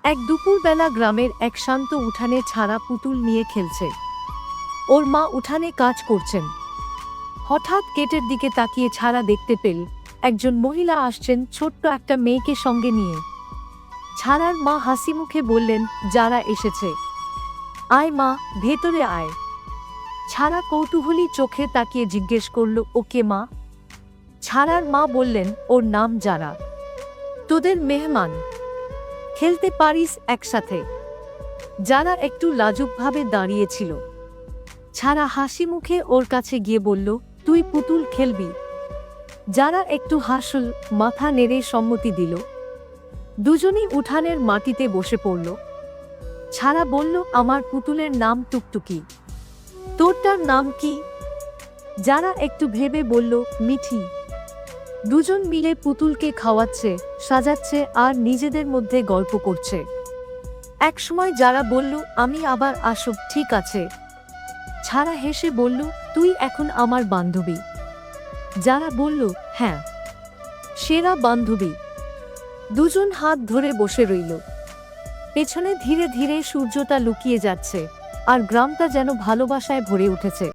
এক দুপুরবেলা গ্রামের এক শান্ত উঠানে ছাড়া পুতুল নিয়ে খেলছে। ওর মা উঠানে কাজ করছেন। হঠাৎ গেটের দিকে তাকিয়ে ছাড়া দেখতে পেল একজন মহিলা আসছেন ছোট্ট একটা মেয়েকে সঙ্গে নিয়ে। ছাড়ার মা হাসি মুখে বললেন, যারা এসেছে, আয় মা, ভেতরে আয়। ছাড়া কৌতূহলী চোখে তাকিয়ে জিজ্ঞেস করল, ওকে মা? ছাড়ার মা বললেন, ওর নাম যারা। তোদের মেহমান, খেলতে পারিস একসাথে। যারা একটু লাজুকভাবে দাঁড়িয়েছিল। ছাড়া হাসি মুখে ওর কাছে গিয়ে বলল, তুই পুতুল খেলবি? যারা একটু হাসল, মাথা নেড়ে সম্মতি দিল। দুজনই উঠানের মাটিতে বসে পড়ল। ছাড়া বলল, আমার পুতুলের নাম টুকটুকি। তোরটার নাম কি? যারা একটু ভেবে বলল, মিঠি। দুজন মিলে পুতুলকে খাওয়াচ্ছে, সাজাচ্ছে আর নিজেদের মধ্যে গল্প করছে। একসময় যারা বলল, আমি আবার আসব। ঠিক আছে। ছাড়া হেসে বলল, তুই এখন আমার বান্ধবী। যারা বলল, হ্যাঁ, সেরা বান্ধবী। দুজন হাত ধরে বসে রইল। পেছনে ধীরে ধীরে সূর্যটা লুকিয়ে যাচ্ছে আর গ্রামটা যেন ভালোবাসায় ভরে উঠেছে।